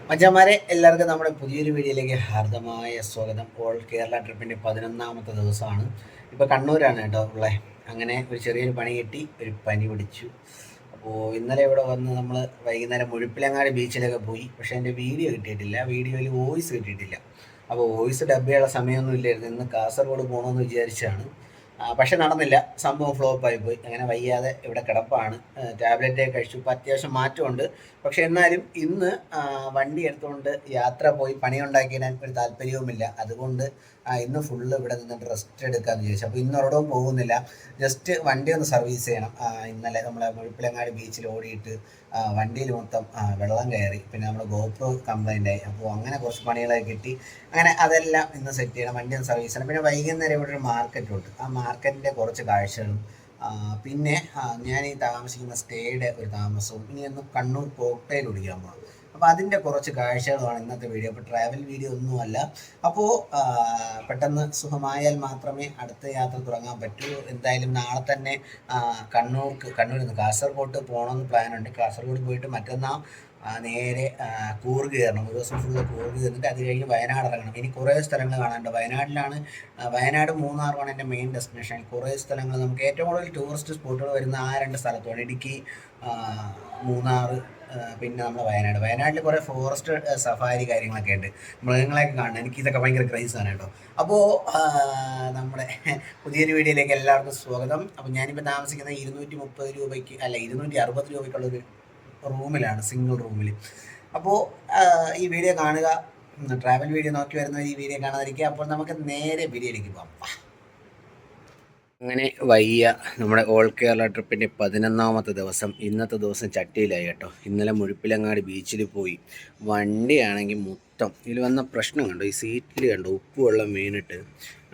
മച്ചാന്മാരെ എല്ലാവർക്കും നമ്മുടെ പുതിയൊരു വീഡിയോയിലേക്ക് ഹാർദമായ സ്വാഗതം. ഓൾ കേരള ട്രിപ്പിൻ്റെ 11ാമത്തെ ദിവസമാണ്. ഇപ്പോൾ കണ്ണൂരാണ് കേട്ടോ ഉള്ളത്. അങ്ങനെ ഒരു ചെറിയൊരു പണി കിട്ടി, ഒരു പനി പിടിച്ചു. അപ്പോൾ ഇന്നലെ ഇവിടെ വന്ന് നമ്മൾ വൈകുന്നേരം മുഴുപ്പിലങ്ങാടി ബീച്ചിലൊക്കെ പോയി. പക്ഷേ എൻ്റെ വീഡിയോ കിട്ടിയിട്ടില്ല, വീഡിയോയിൽ വോയിസ് കിട്ടിയിട്ടില്ല. അപ്പോൾ വോയിസ് ഡബ് ചെയ്യാനുള്ള സമയമൊന്നും ഇല്ലായിരുന്നു. ഇന്ന് കാസർഗോഡ് പോകണമെന്ന് വിചാരിച്ചാണ്. പക്ഷെ നടന്നില്ല, സംഭവം ഫ്ലോപ്പായി പോയി. അങ്ങനെ വയ്യാതെ ഇവിടെ കിടപ്പാണ്. ടാബ്ലറ്റ് കഴിച്ചു, ഇപ്പോൾ അത്യാവശ്യം മാറ്റമുണ്ട്. പക്ഷെ എന്നാലും ഇന്ന് വണ്ടി എടുത്തുകൊണ്ട് യാത്ര പോയി പണിയുണ്ടാക്കിയാൽ ഒരു താല്പര്യവുമില്ല. അതുകൊണ്ട് ഇന്ന് ഫുള്ള് ഇവിടെ നിന്നിട്ട് റെസ്റ്റ് എടുക്കാമെന്ന് വിചാരിച്ചു. അപ്പോൾ ഇന്ന് ഒരിടവും പോകുന്നില്ല, ജസ്റ്റ് വണ്ടി ഒന്ന് സർവീസ് ചെയ്യണം. ഇന്നലെ നമ്മളെ മുഴുപ്പിലങ്ങാടി ബീച്ചിൽ ഓടിയിട്ട് വണ്ടിയിൽ മൊത്തം വെള്ളം കയറി, പിന്നെ നമ്മുടെ ഗോപ്രോ കംപ്ലൈൻ്റ് ആയി. അപ്പോൾ അങ്ങനെ കുറച്ച് പണികളൊക്കെ കിട്ടി. അങ്ങനെ അതെല്ലാം ഇന്ന് സെറ്റ് ചെയ്യണം, വണ്ടി ഒന്ന് സർവീസ് ചെയ്യണം. പിന്നെ വൈകുന്നേരം ഇവിടെ ഒരു മാർക്കറ്റുണ്ട്, ആ മാർക്കറ്റിൻ്റെ കുറച്ച് കാഴ്ചകളും പിന്നെ ഞാൻ ഈ താമസിക്കുന്ന സ്റ്റേയുടെ ഒരു താമസവും ഇനി ഒന്ന് കണ്ണൂർ കോക്ടെയിൽ കുടിക്കാൻ പോകണം. അപ്പോൾ അതിൻ്റെ കുറച്ച് കാഴ്ചകളുമാണ് ഇന്നത്തെ വീഡിയോ. അപ്പോൾ ട്രാവൽ വീഡിയോ ഒന്നുമല്ല. അപ്പോൾ പെട്ടെന്ന് സുഖമായാൽ മാത്രമേ അടുത്ത യാത്ര തുടങ്ങാൻ പറ്റൂ. എന്തായാലും നാളെ തന്നെ കണ്ണൂരിൽ നിന്ന് കാസർഗോഡ് പോകണമെന്ന് പ്ലാനുണ്ട്. കാസർഗോഡ് പോയിട്ട് മറ്റന്നാൾ നേരെ കൂർഗ് കയറണം. ഒരു ദിവസം ഫുള്ള് കൂർഗ് കയറിയിട്ട് അത് കഴിഞ്ഞ് വയനാട് ഇറങ്ങണം. ഇനി കുറേ സ്ഥലങ്ങൾ കാണാനുണ്ട്. വയനാട് മൂന്നാറുമാണ് എൻ്റെ മെയിൻ ഡെസ്റ്റിനേഷൻ. കുറേ സ്ഥലങ്ങൾ നമുക്ക് ഏറ്റവും കൂടുതൽ ടൂറിസ്റ്റ് സ്പോട്ടുകൾ വരുന്ന ആ രണ്ട് സ്ഥലത്തുമാണ്, ഇടുക്കി, മൂന്നാർ, പിന്നെ നമ്മുടെ വയനാട്ടിൽ കുറേ ഫോറസ്റ്റ് സഫാരി കാര്യങ്ങളൊക്കെ ഉണ്ട്, മൃഗങ്ങളെയൊക്കെ കാണണം. എനിക്കിതൊക്കെ ഭയങ്കര ക്രൈസാണ് കേട്ടോ. അപ്പോൾ നമ്മുടെ പുതിയൊരു വീഡിയോയിലേക്ക് എല്ലാവർക്കും സ്വാഗതം. അപ്പോൾ ഞാനിപ്പോൾ താമസിക്കുന്നത് 230 രൂപയ്ക്ക് അല്ല 260 രൂപയ്ക്കുള്ളൊരു റൂമിലാണ്, സിംഗിൾ റൂമിൽ. അപ്പോൾ ഈ വീഡിയോ കാണുക, ട്രാവൽ വീഡിയോ നോക്കി വരുന്നവർ ഈ വീഡിയോ കാണാതിരിക്കുക. അപ്പോൾ നമുക്ക് നേരെ വീഡിയോയിലേക്ക് പോകാം. അങ്ങനെ നമ്മുടെ ഓൾ കേരള ട്രിപ്പിൻ്റെ 11ാമത്തെ ദിവസം. ഇന്നത്തെ ദിവസം ചട്ടിയിലായി കേട്ടോ. ഇന്നലെ മുഴുപ്പിലങ്ങാടി ബീച്ചിൽ പോയി. വണ്ടിയാണെങ്കിൽ മൊത്തം ഇതിൽ വന്ന പ്രശ്നം കണ്ടോ, ഈ സീറ്റിൽ കണ്ടോ ഉപ്പ് വെള്ളം വീണിട്ട്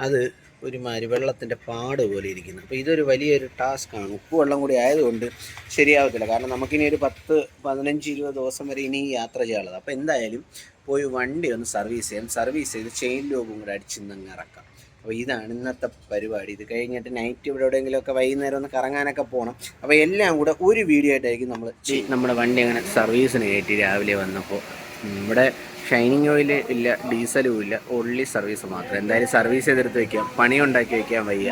അത് ഒരുമാതിരി വെള്ളത്തിൻ്റെ പാട് പോലെ ഇരിക്കുന്നു. അപ്പോൾ ഇതൊരു വലിയൊരു ടാസ്ക്കാണ്. ഉപ്പ് വെള്ളം കൂടി ആയതുകൊണ്ട് ശരിയാവത്തില്ല. കാരണം നമുക്കിനി ഒരു 10, 15, 20 ദിവസം വരെ ഇനി യാത്ര ചെയ്യാനുള്ളത്. അപ്പോൾ എന്തായാലും പോയി വണ്ടി ഒന്ന് സർവീസ് ചെയ്യാം. സർവീസ് ചെയ്ത് ചെയിൻ ലോബും കൂടെ അടിച്ചിന്നങ്ങ് ഇറക്കാം. അപ്പോൾ ഇതാണ് ഇന്നത്തെ പരിപാടി. ഇത് കഴിഞ്ഞിട്ട് നൈറ്റ് ഇവിടെ എവിടെയെങ്കിലുമൊക്കെ വൈകുന്നേരം ഒന്ന് കറങ്ങാനൊക്കെ പോകണം. അപ്പോൾ എല്ലാം കൂടെ ഒരു വീഡിയോ ആയിട്ടായിരിക്കും നമ്മുടെ വണ്ടി അങ്ങനെ സർവീസിന് കയറ്റി. രാവിലെ വന്നപ്പോൾ ഇവിടെ ഷൈനിങ് ഓയിൽ ഇല്ല, ഡീസലും ഇല്ല, ഓൺലി സർവീസ് മാത്രം. എന്തായാലും സർവീസ് ചെയ്തെടുത്ത് വയ്ക്കാം, പണി ഉണ്ടാക്കി വയ്ക്കാൻ വയ്യ.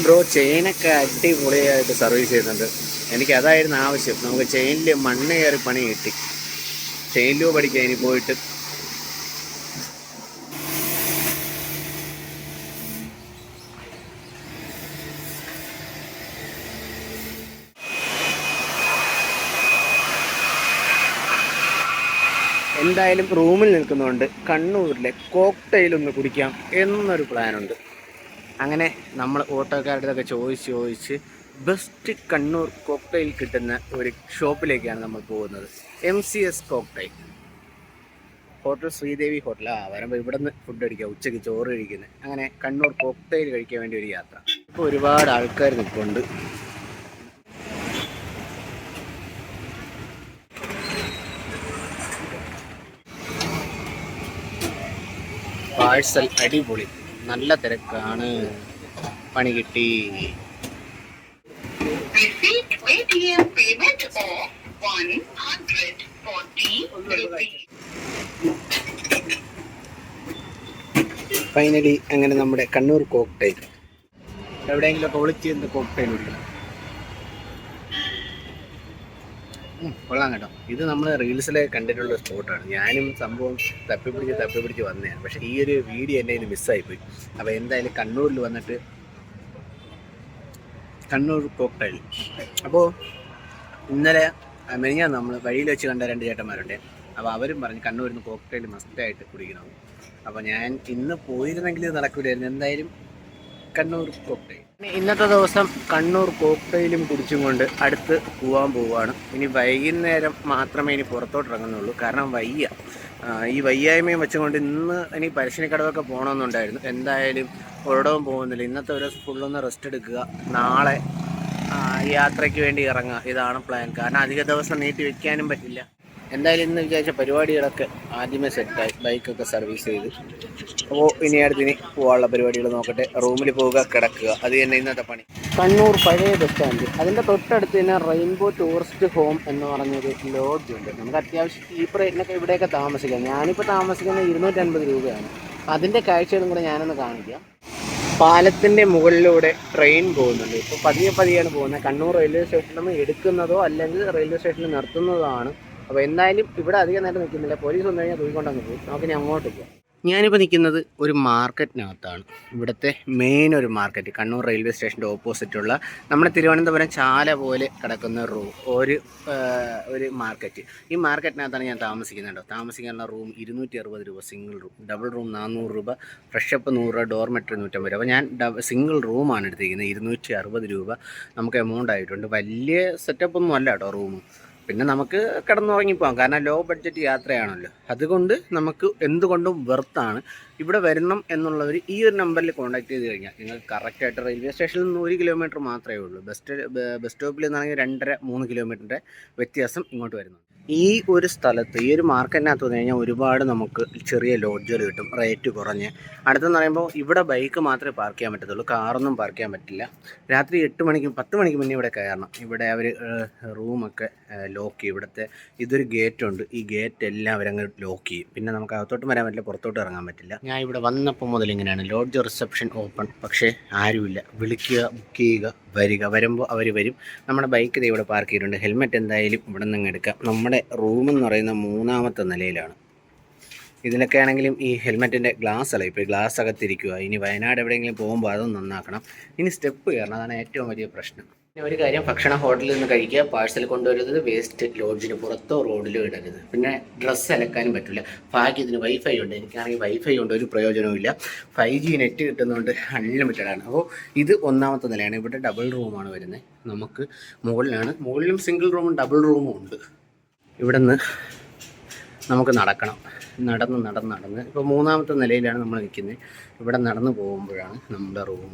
ബ്രോ, ചെയിനൊക്കെ അടിപൊളിയായിട്ട് സർവീസ് ചെയ്യുന്നുണ്ട്. എനിക്ക് അതായിരുന്നു ആവശ്യം. നമുക്ക് ചെയിനിൽ മണ്ണ് കയറി പണി കിട്ടി. ചെയിൻ ലൂബ് പഠിക്കാം ഇനി പോയിട്ട്. എന്തായാലും റൂമിൽ നിൽക്കുന്നതുകൊണ്ട് കണ്ണൂരിലെ കോക്ടെയിൽ ഒന്ന് കുടിക്കാം എന്നൊരു പ്ലാനുണ്ട്. അങ്ങനെ നമ്മൾ ഓട്ടോക്കാരുടെ ഒക്കെ ചോദിച്ച് ബെസ്റ്റ് കണ്ണൂർ കോക്ടെയിൽ കിട്ടുന്ന ഒരു ഷോപ്പിലേക്കാണ് നമ്മൾ പോകുന്നത്. MCS cocktail, hotel Sreedevi hotel. വരുമ്പോൾ ഇവിടെ നിന്ന് ഫുഡ് അടിക്കുക, ഉച്ചയ്ക്ക് ചോറ് കഴിക്കുന്നത്. അങ്ങനെ കണ്ണൂർ കോക്ടെയിൽ കഴിക്കാൻ വേണ്ടി ഒരു യാത്ര. ഇപ്പോൾ ഒരുപാട് ആൾക്കാർ നിൽപ്പുണ്ട്. പാഴ്സൽ അടിപൊളി, നല്ല തിരക്കാണ്, പണി കിട്ടി. ഫൈനലി അങ്ങനെ നമ്മുടെ കണ്ണൂർ കോക്ടെയിൽ എവിടെയെങ്കിലുമൊക്കെ ഒളിച്ച് നിന്ന് കോക്ടെയിൽ കുടിക്കണം. കൊള്ളാം കേട്ടോ. ഇത് നമ്മൾ റീൽസിലൊക്കെ കണ്ടിട്ടുള്ള സ്പോട്ടാണ്. ഞാനും സംഭവം തപ്പിപ്പിടിച്ച് വന്നതാണ്. പക്ഷേ ഈ ഒരു വീഡിയോ എൻ്റെ കയ്യിൽ മിസ്സായിപ്പോയി. അപ്പോൾ എന്തായാലും കണ്ണൂരിൽ വന്നിട്ട് കണ്ണൂർ കോക്ടെയിൽ. അപ്പോൾ ഇന്നലെ മെനിഞ്ഞാന്ന് നമ്മൾ വഴിയിൽ വെച്ച് കണ്ട 2 ചേട്ടന്മാരുണ്ട്. അപ്പോൾ അവരും പറഞ്ഞ് കണ്ണൂരിൽ നിന്ന് കോക്ടെയിൽ മസ്റ്റായിട്ട് കുടിക്കണം. അപ്പോൾ ഞാൻ ഇന്ന് പോയിരുന്നെങ്കിൽ ഇത് നടക്കില്ലായിരുന്നു. എന്തായാലും കണ്ണൂർ കോക്ടെയിൽ. ഇന്നത്തെ ദിവസം കണ്ണൂർ കോക്ടെയിലും കുടിച്ചും കൊണ്ട് അടുത്ത് പോവാണ്. ഇനി വൈകുന്നേരം മാത്രമേ ഇനി പുറത്തോട്ട് ഇറങ്ങുന്നുള്ളൂ. കാരണം ഈ വയ്യായ്മയും വെച്ചുകൊണ്ട് ഇനി പരശ്ശിനിക്കടവൊക്കെ പോകണമെന്നുണ്ടായിരുന്നു. എന്തായാലും ഒരിടവും പോകുന്നില്ല. ഇന്നത്തെ ഒരു ഫുള്ളൊന്ന് റെസ്റ്റ് എടുക്കുക, നാളെ യാത്രയ്ക്ക് വേണ്ടി ഇറങ്ങുക. ഇതാണ് പ്ലാൻ. കാരണം അധിക ദിവസം നീട്ടി വെക്കാനും പറ്റില്ല. എന്തായാലും ഇന്ന് വിചാരിച്ച പരിപാടികളൊക്കെ ആദ്യമേ സെറ്റായി, ബൈക്കൊക്കെ സർവീസ് ചെയ്ത്. അപ്പോൾ ഇനി അടുത്തിന് പോകാനുള്ള പരിപാടികൾ നോക്കട്ടെ. റൂമിൽ പോവുക, കിടക്കുക, അത് തന്നെ ഇന്നത്തെ പണി. കണ്ണൂർ പഴയ ബസ് സ്റ്റാൻഡ്, അതിൻ്റെ തൊട്ടടുത്ത് തന്നെ റെയിൻബോ ടൂറിസ്റ്റ് ഹോം എന്ന് പറഞ്ഞൊരു ലോഡ്ജ് ഉണ്ട്. നമുക്ക് അത്യാവശ്യം ചീപ്പ് റേറ്റിനൊക്കെ ഇവിടെയൊക്കെ താമസിക്കാം. ഞാനിപ്പോൾ താമസിക്കുന്നത് 250 രൂപയാണ്. അതിൻ്റെ കാഴ്ചകളും കൂടെ ഞാനൊന്ന് കാണിക്കാം. പാലത്തിൻ്റെ മുകളിലൂടെ ട്രെയിൻ പോകുന്നുണ്ട്. ഇപ്പോൾ പതിയെയാണ് പോകുന്നത്. കണ്ണൂർ റെയിൽവേ സ്റ്റേഷനിൽ നിന്ന് എടുക്കുന്നതോ അല്ലെങ്കിൽ റെയിൽവേ സ്റ്റേഷനിൽ നിർത്തുന്നതോ ആണ്. അപ്പോൾ എന്തായാലും ഇവിടെ അധികം നേരം നിൽക്കുന്നില്ല. പോലീസ് വന്നു കഴിഞ്ഞാൽ തൂക്കിക്കൊണ്ടങ്ങ് പോകും. നമുക്കിനി അങ്ങോട്ട് പോകാം. ഞാനിപ്പോൾ നിൽക്കുന്നത് ഒരു മാർക്കറ്റിനകത്താണ്. ഇവിടുത്തെ മെയിൻ ഒരു മാർക്കറ്റ്, കണ്ണൂർ റെയിൽവേ സ്റ്റേഷൻ്റെ ഓപ്പോസിറ്റുള്ള നമ്മുടെ തിരുവനന്തപുരം ചാല പോലെ കിടക്കുന്ന ഒരു മാർക്കറ്റ്. ഈ മാർക്കറ്റിനകത്താണ് ഞാൻ താമസിക്കുന്നത്. താമസിക്കാനുള്ള റൂം 260 രൂപ സിംഗിൾ റൂം, ഡബിൾ റൂം 400 രൂപ, ഫ്രഷപ്പ് 100 രൂപ, ഡോർമെറ്ററി 150 രൂപ. അപ്പോൾ ഞാൻ സിംഗിൾ റൂമാണ് എടുത്തിരിക്കുന്നത്. 260 രൂപ നമുക്ക് എമൗണ്ട് ആയിട്ടുണ്ട്. വലിയ സെറ്റപ്പൊന്നും അല്ല കേട്ടോ റൂം. പിന്നെ നമുക്ക് കിടന്നുറങ്ങിപ്പോകാം, കാരണം ലോ ബഡ്ജറ്റ് യാത്രയാണല്ലോ. അതുകൊണ്ട് നമുക്ക് എന്തുകൊണ്ടും വെർത്താണ്. ഇവിടെ വരണം എന്നുള്ളവർ ഈ ഒരു നമ്പറിൽ കോൺടാക്ട് ചെയ്ത് കഴിഞ്ഞാൽ നിങ്ങൾക്ക് കറക്റ്റായിട്ട് റെയിൽവേ സ്റ്റേഷനിൽ നിന്ന് 1 കിലോമീറ്റർ മാത്രമേ ഉള്ളൂ. ബസ് സ്റ്റോപ്പിൽ നിന്നാണെങ്കിൽ 2.5-3 കിലോമീറ്ററിൻ്റെ വ്യത്യാസം ഇങ്ങോട്ട് വരുന്നുണ്ട്. ഈ ഒരു സ്ഥലത്ത്, ഈ ഒരു മാർക്കറ്റിനകത്ത് വന്നു കഴിഞ്ഞാൽ ഒരുപാട് നമുക്ക് ചെറിയ ലോഡ്ജുകൾ കിട്ടും, റേറ്റ് കുറഞ്ഞ്. അടുത്തെന്ന് പറയുമ്പോൾ ഇവിടെ ബൈക്ക് മാത്രമേ പാർക്ക് ചെയ്യാൻ പറ്റത്തുള്ളൂ, കാറൊന്നും പാർക്ക് ചെയ്യാൻ പറ്റില്ല. രാത്രി 8 മണിക്ക് 10 മണിക്ക് മുന്നേ ഇവിടെ കയറണം. ഇവിടെ അവർ റൂമൊക്കെ ലോക്ക് ചെയ്യും. ഇവിടുത്തെ ഇതൊരു ഗേറ്റുണ്ട്, ഈ ഗേറ്റ് എല്ലാം അവരങ്ങ് ലോക്ക് ചെയ്യും. പിന്നെ നമുക്ക് അകത്തോട്ടും വരാൻ പറ്റില്ല, പുറത്തോട്ട് ഇറങ്ങാൻ പറ്റില്ല. ഞാൻ ഇവിടെ വന്നപ്പോൾ മുതൽ ഇങ്ങനെയാണ്. ലോഡ്ജ് റിസപ്ഷൻ ഓപ്പൺ, പക്ഷേ ആരുമില്ല. വിളിക്കുക, ബുക്ക് ചെയ്യുക, വരിക. വരുമ്പോൾ അവർ വരും. നമ്മുടെ ബൈക്ക് ഇവിടെ പാർക്ക് ചെയ്തിട്ടുണ്ട്. ഹെൽമെറ്റ് എന്തായാലും ഇവിടെ നിന്ന് എടുക്കാം. നമ്മുടെ റൂമെന്ന് പറയുന്ന 3ാമത്തെ നിലയിലാണ്. ഇതിലൊക്കെ ആണെങ്കിലും ഈ ഹെൽമെറ്റിൻ്റെ ഗ്ലാസ് അല്ല, ഇപ്പോൾ ഗ്ലാസ് അകത്തിരിക്കുക. ഇനി വയനാട് എവിടെയെങ്കിലും പോകുമ്പോൾ അതും നന്നാക്കണം. ഇനി സ്റ്റെപ്പ് കയറണം, അതാണ് ഏറ്റവും വലിയ പ്രശ്നം. പിന്നെ ഒരു കാര്യം, ഭക്ഷണം ഹോട്ടലിൽ നിന്ന് കഴിക്കുക, പാഴ്സൽ കൊണ്ടുവരുന്നത് വേസ്റ്റ് ലോഡ്ജിന് പുറത്തോ റോഡിലോ ഇടരുത്. പിന്നെ ഡ്രസ്സ് അലക്കാനും പറ്റില്ല. ഭാഗ്യത്തിന് വൈഫൈ ഉണ്ട്. എനിക്കാണെങ്കിൽ വൈഫൈ കൊണ്ട് ഒരു പ്രയോജനവുമില്ല. 5G നെറ്റ് കിട്ടുന്നതുകൊണ്ട് അൺലിമിറ്റഡാണ്. അപ്പോൾ ഇത് 1ാമത്തെ നിലയാണ്. ഇവിടെ ഡബിൾ റൂമാണ് വരുന്നത്. നമുക്ക് മുകളിലും സിംഗിൾ റൂമും ഡബിൾ റൂമും ഉണ്ട്. ഇവിടെ നിന്ന് നമുക്ക് നടന്ന് ഇപ്പോൾ 3ാമത്തെ നിലയിലാണ് നമ്മൾ നിൽക്കുന്നത്. ഇവിടെ നടന്ന് പോകുമ്പോഴാണ് നമ്മുടെ റൂം.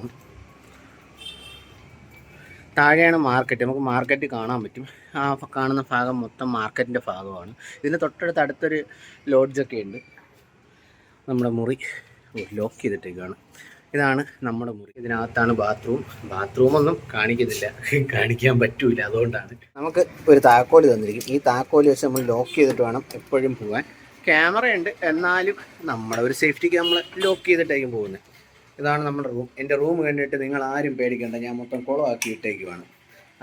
താഴെയാണ് മാർക്കറ്റ്. നമുക്ക് മാർക്കറ്റ് കാണാൻ പറ്റും. ആ കാണുന്ന ഭാഗം മൊത്തം മാർക്കറ്റിൻ്റെ ഭാഗമാണ്. ഇതിൻ്റെ അടുത്തൊരു ലോഡ്ജൊക്കെ ഉണ്ട്. നമ്മുടെ മുറി ലോക്ക് ചെയ്തിട്ടേക്കാണ്. ഇതാണ് നമ്മുടെ മുറി. ഇതിനകത്താണ് ബാത്റൂമൊന്നും കാണിക്കാൻ പറ്റൂല. അതുകൊണ്ടാണ് നമുക്ക് ഒരു താക്കോല് തന്നിരിക്കും. ഈ താക്കോല് വെച്ച് നമ്മൾ ലോക്ക് ചെയ്തിട്ട് വേണം എപ്പോഴും പോകാൻ. ക്യാമറയുണ്ട്, എന്നാലും നമ്മുടെ ഒരു സേഫ്റ്റിക്ക് നമ്മൾ ലോക്ക് ചെയ്തിട്ടായിരിക്കും പോകുന്നത്. ഇതാണ് നമ്മുടെ റൂം. എൻ്റെ റൂം കണ്ടിട്ട് നിങ്ങൾ ആരും പേടിക്കേണ്ട, ഞാൻ മൊത്തം കുളമാക്കി ഇട്ടേക്കുവാണ്.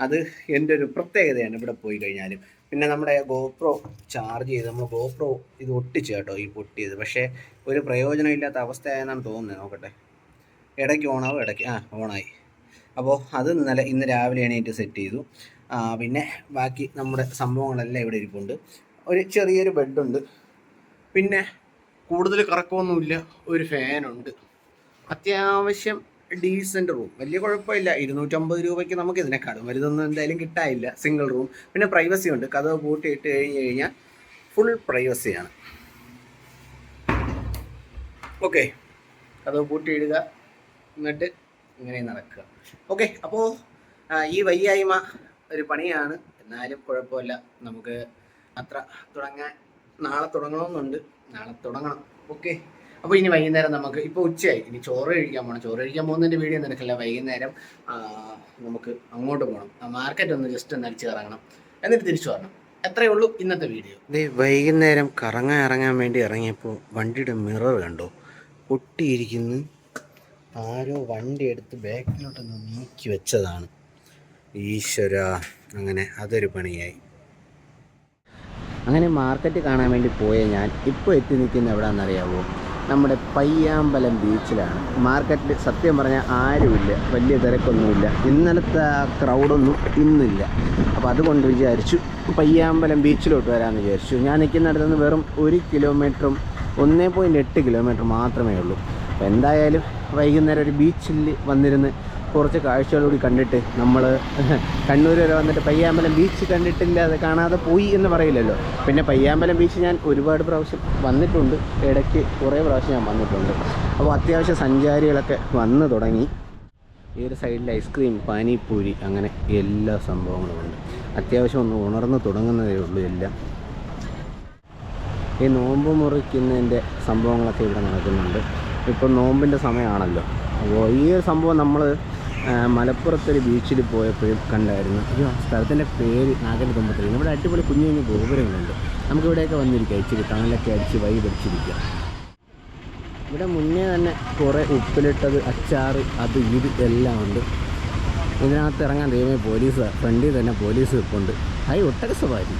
അത് എൻ്റെ ഒരു പ്രത്യേകതയാണ് ഇവിടെ പോയി കഴിഞ്ഞാലും. പിന്നെ നമ്മുടെ ഗോപ്രോ ചാർജ് ചെയ്ത് നമ്മൾ ഗോപ്രോ ഇത് ഒട്ടിച്ചു കേട്ടോ, ഈ പൊട്ടിയത്. പക്ഷേ ഒരു പ്രയോജനമില്ലാത്ത അവസ്ഥയായെന്നാണ് തോന്നുന്നത്. നോക്കട്ടെ, ഇടയ്ക്ക് ഓണാവും, ഇടയ്ക്ക് ഓണായി. അപ്പോൾ അത് ഇന്ന് രാവിലെ എണീറ്റ് സെറ്റ് ചെയ്തു. പിന്നെ ബാക്കി നമ്മുടെ സംഭവങ്ങളെല്ലാം ഇവിടെ ഇരിപ്പുണ്ട്. ഒരു ചെറിയൊരു ബെഡുണ്ട്. പിന്നെ കൂടുതൽ കറക്കമൊന്നുമില്ല. ഒരു ഫാനുണ്ട്. അത്യാവശ്യം ഡീസൻറ്റ് റൂം, വലിയ കുഴപ്പമില്ല. 250 രൂപയ്ക്ക് നമുക്ക് ഇതിനെക്കാളും വലുതൊന്നും എന്തായാലും കിട്ടാനില്ല. Single room. പിന്നെ പ്രൈവസി ഉണ്ട്. കതവ് പൂട്ടിയിട്ട് കഴിഞ്ഞാൽ ഫുൾ പ്രൈവസിയാണ്. ഓക്കെ, കതവ് പൂട്ടിയിടുക, എന്നിട്ട് ഇങ്ങനെ നടക്കുക. ഓക്കെ, അപ്പോൾ ഈ വയ്യായ്മ ഒരു പണിയാണ്, എന്നാലും കുഴപ്പമില്ല. നമുക്ക് അത്ര നാളെ തുടങ്ങണമെന്നുണ്ട്. നാളെ തുടങ്ങണം. ഓക്കെ, അപ്പോൾ ഇനി വൈകുന്നേരം നമുക്ക് ഇപ്പോൾ ഉച്ചയായി, ഇനി ചോറ് കഴിക്കാൻ പോകണം. ചോറ് കഴിക്കാൻ പോകുന്നതിൻ്റെ വീഡിയോ നിനക്കില്ല. വൈകുന്നേരം നമുക്ക് അങ്ങോട്ട് പോകണം. മാർക്കറ്റ് ഒന്ന് ജസ്റ്റ് ഒന്ന് അടിച്ച് കറങ്ങണം, എന്നിട്ട് തിരിച്ചു വരണം. എത്രയേ ഉള്ളൂ ഇന്നത്തെ വീഡിയോ. വൈകുന്നേരം ഇറങ്ങാൻ വേണ്ടി ഇറങ്ങിയപ്പോൾ വണ്ടിയുടെ മിറർ കണ്ടോ, പൊട്ടിയിരിക്കുന്നു. ആരോ വണ്ടി എടുത്ത് ബാക്കിലോട്ടൊന്ന് നീക്കി വെച്ചതാണ്. ഈശ്വര, അങ്ങനെ അതൊരു പണിയായി. അങ്ങനെ മാർക്കറ്റ് കാണാൻ വേണ്ടി പോയ ഞാൻ ഇപ്പോൾ എത്തി നിൽക്കുന്ന എവിടെയാണെന്നറിയാമോ? നമ്മുടെ പയ്യാമ്പലം ബീച്ചിലാണ്. മാർക്കറ്റിൽ സത്യം പറഞ്ഞാൽ ആരുമില്ല, വലിയ തിരക്കൊന്നുമില്ല. ഇന്നലത്തെ ആ ക്രൗഡൊന്നും ഇന്നില്ല. അപ്പോൾ അതുകൊണ്ട് വിചാരിച്ചു പയ്യാമ്പലം ബീച്ചിലോട്ട് വരാമെന്ന് വിചാരിച്ചു. ഞാൻ നിൽക്കുന്നിടത്ത് നിന്ന് വെറും 1 കിലോമീറ്ററും 1.8 കിലോമീറ്റർ മാത്രമേ ഉള്ളൂ. അപ്പോൾ എന്തായാലും വൈകുന്നേരം ഒരു ബീച്ചിൽ വന്നിരുന്ന് കുറച്ച് കാഴ്ചകളൂടി കണ്ടിട്ട്, നമ്മൾ കണ്ണൂർ വരെ വന്നിട്ട് പയ്യാമ്പലം ബീച്ച് കണ്ടിട്ടില്ല, അത് കാണാതെ പോയി എന്ന് പറയില്ലല്ലോ. പിന്നെ പയ്യാമ്പലം ബീച്ച് ഞാൻ ഒരുപാട് പ്രാവശ്യം വന്നിട്ടുണ്ട്, ഇടയ്ക്ക് കുറേ പ്രാവശ്യം ഞാൻ വന്നിട്ടുണ്ട്. അപ്പോൾ അത്യാവശ്യം സഞ്ചാരികളൊക്കെ വന്ന് തുടങ്ങി. ഈ ഒരു സൈഡിൽ ഐസ്ക്രീം, പാനിപ്പൂരി, അങ്ങനെ എല്ലാ സംഭവങ്ങളും ഉണ്ട്. അത്യാവശ്യം ഒന്ന് ഉണർന്ന് തുടങ്ങുന്നതേ ഉള്ളൂ എല്ലാം. ഈ നോമ്പ് മുറിക്കുന്നതിൻ്റെ സംഭവങ്ങളൊക്കെ ഇവിടെ നടക്കുന്നുണ്ട്. ഇപ്പോൾ നോമ്പിൻ്റെ സമയമാണല്ലോ. അപ്പോൾ ഈ ഒരു സംഭവം നമ്മൾ മലപ്പുറത്തൊരു ബീച്ചിൽ പോയപ്പോഴും കണ്ടായിരുന്നു. അയ്യോ, സ്ഥലത്തിൻ്റെ പേര് നാഗൻ്റെ തുമ്പത്തിൽ. ഇവിടെ അടിപൊളി കുഞ്ഞു കുഞ്ഞു ഗോപുരങ്ങളുണ്ട്. നമുക്കിവിടെയൊക്കെ വന്നിരിക്കാം, ഇച്ചിരി തണലൊക്കെ അടിച്ച് വൈ പിടിച്ചിരിക്കാം. ഇവിടെ മുന്നേ തന്നെ കുറേ ഉപ്പിലിട്ടത്, അച്ചാറ്, അത് ഇത് എല്ലാം ഉണ്ട്. ഇതിനകത്ത് ഇറങ്ങാൻ ദൈവമേ പോലീസ്, ഫ്രണ്ടിൽ തന്നെ പോലീസ് നിൽപ്പുണ്ട്. ഒട്ടക സവാരി.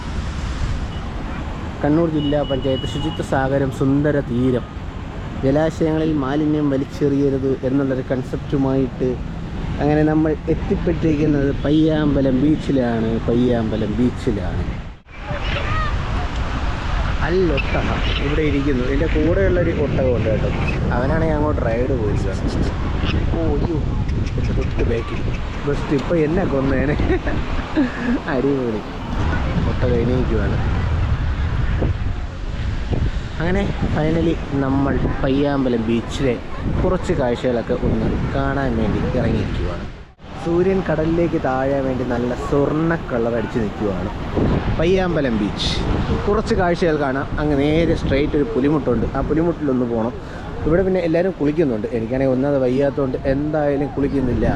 കണ്ണൂർ ജില്ലാ പഞ്ചായത്ത് ശുചിത്വ സാഗരം സുന്ദര തീരം. ജലാശയങ്ങളിൽ മാലിന്യം വലിച്ചെറിയരുത് എന്നുള്ളൊരു കൺസെപ്റ്റുമായിട്ട് അങ്ങനെ നമ്മൾ എത്തിപ്പെട്ടിരിക്കുന്നത് പയ്യാമ്പലം ബീച്ചിലാണ്. ഒട്ടക ഇവിടെ ഇരിക്കുന്നു. എൻ്റെ കൂടെയുള്ളൊരു ഒട്ടകമുണ്ട് കേട്ടോ. അവനാണെങ്കിൽ അങ്ങോട്ട് റൈഡ് പോയിച്ചാണ്. അയ്യോ, തൊട്ട് ബാക്കിൽ ബെസ്റ്റ്. ഇപ്പോൾ എന്നെ കൊന്നേനെ. അടിപൊളി. ഒട്ടക എണീക്കുവാണ്. അങ്ങനെ ഫൈനലി നമ്മൾ പയ്യാമ്പലം ബീച്ചിലെ കുറച്ച് കാഴ്ചകളൊക്കെ ഒന്ന് കാണാൻ വേണ്ടി ഇറങ്ങിയിരിക്കുകയാണ്. സൂര്യൻ കടലിലേക്ക് താഴാൻ വേണ്ടി നല്ല സ്വർണ്ണ കളർ അടിച്ച് നിൽക്കുകയാണ് പയ്യാമ്പലം ബീച്ച്. കുറച്ച് കാഴ്ചകൾ കാണാം. അങ്ങ് നേരെ സ്ട്രെയിറ്റ് ഒരു പുലിമുട്ടുണ്ട്. ആ പുലിമുട്ടിലൊന്ന് പോകണം. ഇവിടെ പിന്നെ എല്ലാവരും കുളിക്കുന്നുണ്ട്. എനിക്കാണെങ്കിൽ ഒന്നത് വയ്യാത്തതുകൊണ്ട് എന്തായാലും കുളിക്കുന്നില്ല.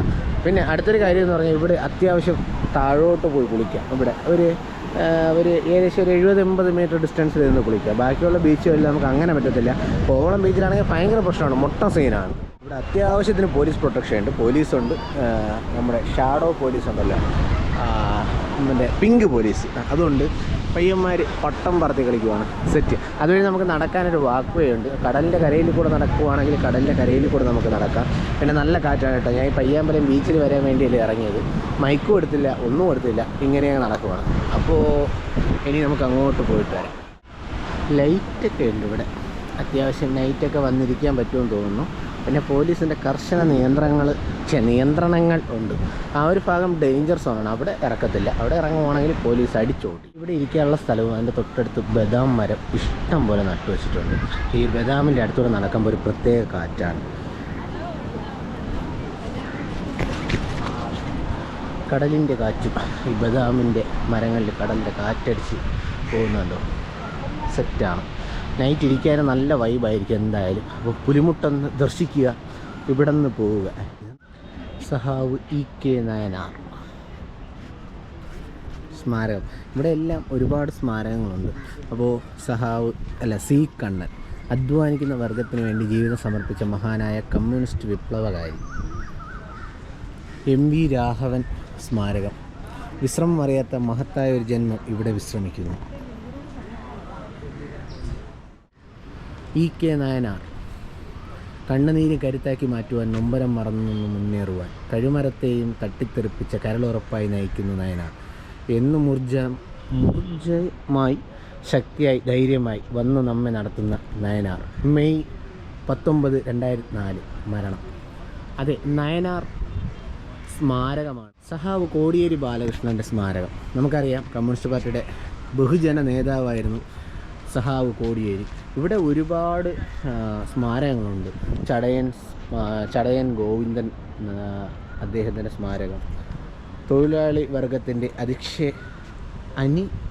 പിന്നെ അടുത്തൊരു കാര്യം എന്ന് പറഞ്ഞാൽ ഇവിടെ അത്യാവശ്യം താഴോട്ട് പോയി കുളിക്കാം. ഇവിടെ ഒരു ഏകദേശം ഒരു 70-80 മീറ്റർ ഡിസ്റ്റൻസിൽ നിന്ന് കുളിക്കുക. ബാക്കിയുള്ള ബീച്ചുകളിൽ നമുക്ക് അങ്ങനെ പറ്റത്തില്ല. കോവളം ബീച്ചിലാണെങ്കിൽ ഭയങ്കര പ്രശ്നമാണ്, മൊട്ട സീനാണ്. ഇവിടെ അത്യാവശ്യത്തിന് പോലീസ് പ്രൊട്ടക്ഷൻ ഉണ്ട്. പോലീസുണ്ട്, നമ്മുടെ ഷാഡോ പോലീസ് ഉണ്ടല്ലോ, മറ്റേ പിങ്ക് പോലീസ്, അതുകൊണ്ട് പയ്യന്മാർ പട്ടം പറത്തി കളിക്കുവാണ്. സെറ്റ്. അതുവഴി നമുക്ക് നടക്കാനൊരു വാക്ക് വേ ഉണ്ട്. കടലിൻ്റെ കരയിൽ കൂടെ നടക്കുവാണെങ്കിൽ കടലിൻ്റെ കരയിൽ കൂടെ നമുക്ക് നടക്കാം. പിന്നെ നല്ല കാറ്റാണ് കേട്ടോ. ഞാൻ ഈ പയ്യാമ്പലം ബീച്ചിൽ വരാൻ വേണ്ടിയല്ലേ ഇറങ്ങിയത്. മൈക്കും എടുത്തില്ല, ഒന്നും എടുത്തില്ല, ഇങ്ങനെ നടക്കുവാണ്. അപ്പോൾ ഇനി നമുക്ക് അങ്ങോട്ട് പോയിട്ട് വരാം. ലൈറ്റൊക്കെ ഉണ്ട് ഇവിടെ. അത്യാവശ്യം നൈറ്റൊക്കെ വന്നിരിക്കാൻ പറ്റുമെന്ന് തോന്നുന്നു. പിന്നെ പോലീസിൻ്റെ കർശന നിയന്ത്രണങ്ങൾ ഉണ്ട്. ആ ഒരു ഭാഗം ഡേഞ്ചർ സോണാണ്. അവിടെ ഇറക്കത്തില്ല. അവിടെ ഇറങ്ങുവാണെങ്കിൽ പോലീസ് അടിച്ചോട്ടി. ഇവിടെ ഇരിക്കാനുള്ള സ്ഥലവും അതിൻ്റെ തൊട്ടടുത്ത് ബദാം മരം ഇഷ്ടം പോലെ നട്ടുവെച്ചിട്ടുണ്ട്. ഈ ബദാമിൻ്റെ അടുത്തൂടെ നടക്കുമ്പോൾ ഒരു പ്രത്യേക കാറ്റാണ്. കടലിൻ്റെ കാറ്റും ഈ ബദാമിൻ്റെ മരങ്ങളിൽ കടലിൻ്റെ കാറ്റടിച്ച് പോകുന്നുണ്ടോ, സെറ്റാണ്. നൈറ്റ് ഇരിക്കാനും നല്ല വൈബായിരിക്കും എന്തായാലും. അപ്പോൾ പുലിമുട്ടൊന്ന് ദർശിക്കുക, ഇവിടെ നിന്ന് പോവുക. സഹാവ് EK നായനാർ സ്മാരകം. ഇവിടെ എല്ലാം ഒരുപാട് സ്മാരകങ്ങളുണ്ട്. അപ്പോൾ സി കണ്ണൻ അധ്വാനിക്കുന്ന വർഗത്തിന് വേണ്ടി ജീവിതം സമർപ്പിച്ച മഹാനായ കമ്മ്യൂണിസ്റ്റ് വിപ്ലവകാരി. MV രാഘവൻ സ്മാരകം. വിശ്രമം അറിയാത്ത മഹത്തായ ഒരു ജന്മം ഇവിടെ വിശ്രമിക്കുന്നു. EK നായനാർ. കണ്ണുനീര് കരുത്താക്കി മാറ്റുവാൻ, നൊമ്പരം മറന്നു മുന്നേറുവാൻ, കഴുമരത്തെയും തട്ടിത്തെറിപ്പിച്ച കരളുറപ്പായി നയിക്കുന്നു നായനാർ. എന്നും ഊർജ്ജമായി, ശക്തിയായി, ധൈര്യമായി വന്ന് നമ്മെ നടത്തുന്ന നായനാർ. മെയ് 19, 2004 മരണം. അതെ, നായനാർ സ്മാരകമാണ്. സഹാവ് കോടിയേരി ബാലകൃഷ്ണൻ്റെ സ്മാരകം. നമുക്കറിയാം, കമ്മ്യൂണിസ്റ്റ് പാർട്ടിയുടെ ബഹുജന നേതാവായിരുന്നു സഹാവ് കോടിയേരി. ഇവിടെ ഒരുപാട് സ്മാരകങ്ങളുണ്ട്. ചടയൻ ഗോവിന്ദൻ അദ്ദേഹത്തിൻ്റെ സ്മാരകം. തൊഴിലാളി വർഗത്തിൻ്റെ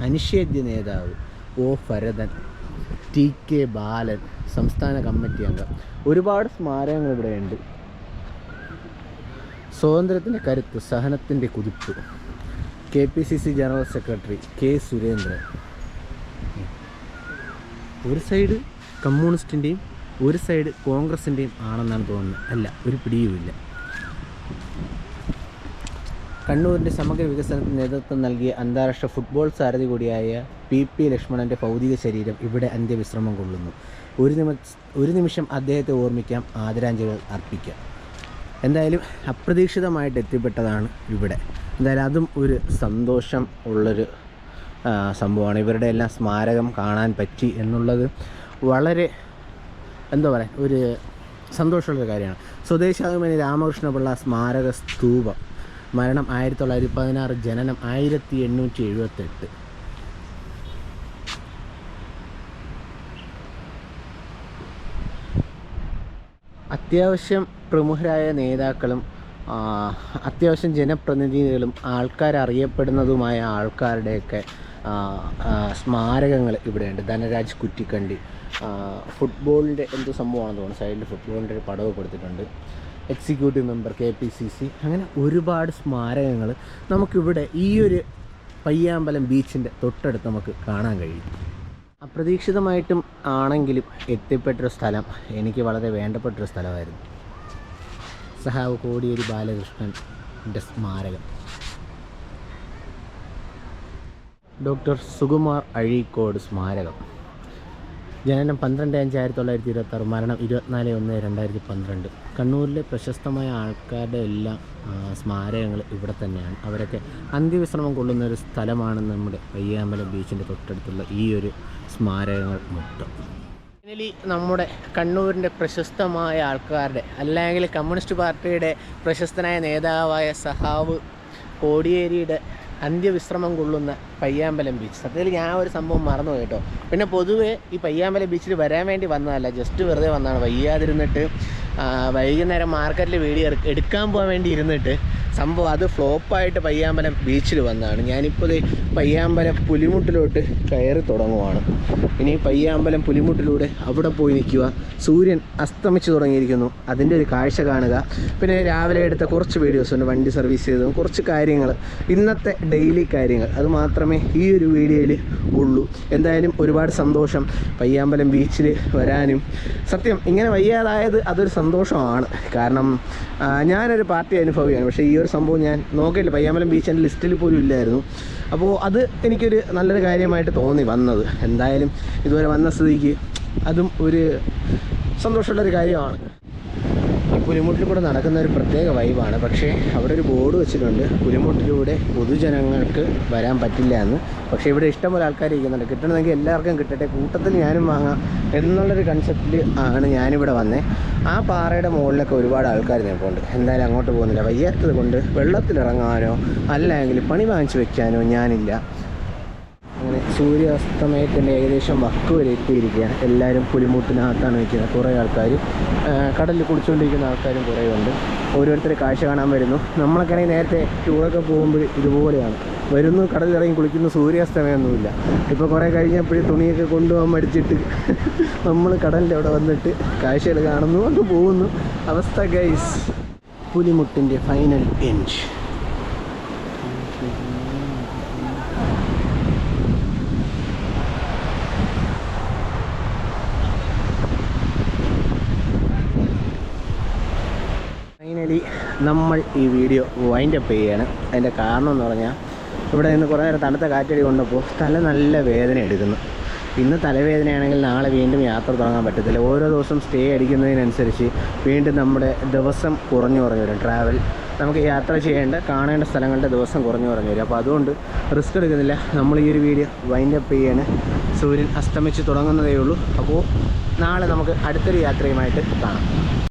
അനിഷേധ്യ നേതാവ് ഭരതൻ, TK ബാലൻ, സംസ്ഥാന കമ്മിറ്റി അംഗം. ഒരുപാട് സ്മാരകങ്ങൾ ഇവിടെയുണ്ട്. സ്വാതന്ത്ര്യത്തിൻ്റെ കരുത്ത്, സഹനത്തിൻ്റെ കുതിപ്പ്. KPCC general secretary K Surendran. ഒരു സൈഡ് കമ്മ്യൂണിസ്റ്റിൻ്റെയും ഒരു സൈഡ് കോൺഗ്രസിൻ്റെയും ആണെന്നാണ് തോന്നുന്നത്. അല്ല, ഒരു പിടിയുമില്ല. കണ്ണൂരിൻ്റെ സമഗ്ര വികസനത്തിന് നേതൃത്വം നൽകിയ അന്താരാഷ്ട്ര ഫുട്ബോൾ സാരഥി കൂടിയായ PP ലക്ഷ്മണൻ്റെ ഭൗതിക ശരീരം ഇവിടെ അന്ത്യവിശ്രമം കൊള്ളുന്നു. ഒരു നിമിഷം അദ്ദേഹത്തെ ഓർമ്മിക്കാം, ആദരാഞ്ജലികൾ അർപ്പിക്കാം. എന്തായാലും അപ്രതീക്ഷിതമായിട്ട് എത്തിപ്പെട്ടതാണ് ഇവിടെ. എന്തായാലും അതും ഒരു സന്തോഷം ഉള്ളൊരു സംഭവമാണ്. ഇവരുടെ എല്ലാം സ്മാരകം കാണാൻ പറ്റി എന്നുള്ളത് വളരെ ഒരു സന്തോഷമുള്ളൊരു കാര്യമാണ്. സ്വദേശാഭിമാനി രാമകൃഷ്ണപിള്ള സ്മാരക സ്തൂപം. മരണം 1916, ജനനം 1878. അത്യാവശ്യം പ്രമുഖരായ നേതാക്കളും അത്യാവശ്യം ജനപ്രതിനിധികളും ആൾക്കാരറിയപ്പെടുന്നതുമായ ആൾക്കാരുടെയൊക്കെ സ്മാരകങ്ങൾ ഇവിടെയുണ്ട്. ധനരാജ് കുറ്റിക്കണ്ടി, ഫുട്ബോളിൻ്റെ എന്തോ സംഭവമാണെന്ന് തോന്നുന്നു. സൈഡിൽ ഫുട്ബോളിൻ്റെ ഒരു പടവ് കൊടുത്തിട്ടുണ്ട്. എക്സിക്യൂട്ടീവ് മെമ്പർ KPCC, അങ്ങനെ ഒരുപാട് സ്മാരകങ്ങൾ നമുക്കിവിടെ ഈ ഒരു പയ്യാമ്പലം ബീച്ചിൻ്റെ തൊട്ടടുത്ത് നമുക്ക് കാണാൻ കഴിയും. അപ്രതീക്ഷിതമായിട്ടും ആണെങ്കിലും എത്തിപ്പെട്ടൊരു സ്ഥലം എനിക്ക് വളരെ വേണ്ടപ്പെട്ടൊരു സ്ഥലമായിരുന്നു. സഹാവ് കോടിയേരി ബാലകൃഷ്ണൻ്റെ സ്മാരകം. ഡോക്ടർ സുകുമാർ അഴീക്കോട് സ്മാരകം. ജനനം 12/5/1926, മരണം 24/1/2012. കണ്ണൂരിലെ പ്രശസ്തമായ ആൾക്കാരുടെ എല്ലാ സ്മാരകങ്ങൾ ഇവിടെ തന്നെയാണ്. അവരൊക്കെ അന്ത്യവിശ്രമം കൊള്ളുന്ന ഒരു സ്ഥലമാണ് നമ്മുടെ പയ്യാമ്പലം ബീച്ചിൻ്റെ തൊട്ടടുത്തുള്ള ഈ ഒരു സ്മാരകങ്ങൾ മൊത്തം. ഫൈനലി നമ്മുടെ കണ്ണൂരിൻ്റെ പ്രശസ്തമായ ആൾക്കാരുടെ, അല്ലെങ്കിൽ കമ്മ്യൂണിസ്റ്റ് പാർട്ടിയുടെ പ്രശസ്തനായ നേതാവായ സഹാവ് കോടിയേരിയുടെ അന്ത്യവിശ്രമം കൊള്ളുന്ന പയ്യാമ്പലം ബീച്ച്. സത്യത്തിൽ ഞാൻ ഒരു സംഭവം മറന്നു കേട്ടോ. പിന്നെ പൊതുവേ ഈ പയ്യാമ്പലം ബീച്ചിൽ വരാൻ വേണ്ടി വന്നതല്ല, ജസ്റ്റ് വെറുതെ വന്നതാണ്. വയ്യാതിരുന്നിട്ട് വൈകുന്നേരം മാർക്കറ്റിൽ വീഡിയോ എടുക്കാൻ പോകാൻ വേണ്ടി ഇരുന്നിട്ട് സംഭവം അത് ഫ്ലോപ്പായിട്ട് പയ്യാമ്പലം ബീച്ചിൽ വന്നതാണ്. ഞാനിപ്പോൾ പയ്യാമ്പലം പുലിമുട്ടിലോട്ട് കയറി തുടങ്ങുവാണ്. ഇനി പയ്യാമ്പലം പുലിമുട്ടിലൂടെ അവിടെ പോയി നിൽക്കുക. സൂര്യൻ അസ്തമിച്ച് തുടങ്ങിയിരിക്കുന്നു, അതിൻ്റെ ഒരു കാഴ്ച കാണുക. പിന്നെ രാവിലെ എടുത്ത കുറച്ച് വീഡിയോസുണ്ട്, വണ്ടി സർവീസ് ചെയ്തതും കുറച്ച് കാര്യങ്ങൾ, ഇന്നത്തെ ഡെയിലി കാര്യങ്ങൾ, അത് മാത്രമേ ഈ ഒരു വീഡിയോയിൽ ഉള്ളൂ. എന്തായാലും ഒരുപാട് സന്തോഷം പയ്യാമ്പലം ബീച്ചിൽ വരാനും. സത്യം ഇങ്ങനെ വയ്യാതായത് അതൊരു സന്തോഷമാണ്. കാരണം ഞാനൊരു പാർട്ടി അനുഭവിയാണ്, പക്ഷേ ഈ ഒരു സംഭവം ഞാൻ നോക്കിയില്ല. പയ്യാമ്പലം ബീച്ച് എൻ്റെ ലിസ്റ്റിൽ പോലും ഇല്ലായിരുന്നു. അപ്പോൾ അത് എനിക്കൊരു നല്ലൊരു കാര്യമായിട്ട് തോന്നി വന്നത്. എന്തായാലും ഇതുവരെ വന്ന സ്ഥിതിക്ക് അതും ഒരു സന്തോഷമുള്ളൊരു കാര്യമാണ്. ഈ പുലിമുട്ടിൽ കൂടെ നടക്കുന്ന ഒരു പ്രത്യേക വൈബാണ്. പക്ഷേ അവിടെ ഒരു ബോർഡ് വെച്ചിട്ടുണ്ട്, പുലിമുട്ടിലൂടെ പൊതുജനങ്ങൾക്ക് വരാൻ പറ്റില്ല എന്ന്. പക്ഷേ ഇവിടെ ഇഷ്ടംപോലെ ആൾക്കാർ ഇരിക്കുന്നുണ്ട്. കിട്ടണമെങ്കിൽ എല്ലാവർക്കും കിട്ടട്ടെ, കൂട്ടത്തിൽ ഞാനും വാങ്ങാം എന്നുള്ളൊരു കൺസെപ്റ്റിൽ ആണ് ഞാനിവിടെ വന്നേ. ആ പാറയുടെ മുകളിലൊക്കെ ഒരുപാട് ആൾക്കാർ നിൽപ്പുണ്ട്. എന്തായാലും അങ്ങോട്ട് പോകുന്നില്ല. വയ്യാത്തത് കൊണ്ട് വെള്ളത്തിലിറങ്ങാനോ അല്ലെങ്കിൽ പണി വാങ്ങിച്ച് വെക്കാനോ ഞാനില്ല. അങ്ങനെ സൂര്യാസ്തമയത്തിൻ്റെ ഏകദേശം വക്ക് വരെ എത്തിയിരിക്കുകയാണ്. എല്ലാവരും പുലിമുട്ടിനകത്താണ് നിൽക്കുന്നത്. കുറേ ആൾക്കാർ കടലിൽ കുളിച്ചുകൊണ്ടിരിക്കുന്ന ആൾക്കാരും കുറേ ഉണ്ട്. ഓരോരുത്തരെ കാഴ്ച കാണാൻ വരുന്നു. നമ്മളൊക്കെ ആണെങ്കിൽ നേരത്തെ ടൂറൊക്കെ പോകുമ്പോൾ ഇതുപോലെയാണ് വരുന്നു, കടലിലിറങ്ങി കുളിക്കുന്നു, സൂര്യാസ്തമയമൊന്നുമില്ല. ഇപ്പോൾ കുറേ കഴിഞ്ഞപ്പോഴും തുണിയൊക്കെ കൊണ്ടുപോകാൻ മടിച്ചിട്ട് നമ്മൾ കടലിൻ്റെ അവിടെ വന്നിട്ട് കാഴ്ചകൾ കാണുന്നു, അങ്ങ് പോകുന്നു. അവസ്ഥ ഗൈസ്. പുലിമുട്ടിൻ്റെ ഫൈനൽ എൻഡ്. ഫൈനലി നമ്മൾ ഈ വീഡിയോ വൈൻഡപ്പ് ചെയ്യുകയാണ്. അതിൻ്റെ കാരണം എന്ന് പറഞ്ഞാൽ ഇവിടെ നിന്ന് കുറേ നേരം തണുത്ത കാറ്റടി കൊണ്ടപ്പോൾ തല നല്ല വേദന എടുക്കുന്നു. ഇന്ന് തലവേദനയാണെങ്കിൽ നാളെ വീണ്ടും യാത്ര തുടങ്ങാൻ പറ്റത്തില്ല. ഓരോ ദിവസം സ്റ്റേ അടിക്കുന്നതിനനുസരിച്ച് വീണ്ടും നമ്മുടെ ദിവസം കുറഞ്ഞു വരും. ട്രാവൽ നമുക്ക് യാത്ര ചെയ്യേണ്ട കാണേണ്ട സ്ഥലങ്ങളുടെ ദിവസം കുറഞ്ഞു വരും. അപ്പോൾ അതുകൊണ്ട് റിസ്ക് എടുക്കുന്നില്ല. നമ്മൾ ഈ ഒരു വീഡിയോ വൈൻഡപ്പ് ചെയ്യാണ്. സൂര്യൻ അസ്തമിച്ച് തുടങ്ങുന്നതേ ഉള്ളൂ. അപ്പോൾ നാളെ നമുക്ക് അടുത്തൊരു യാത്രയുമായിട്ട് കാണാം.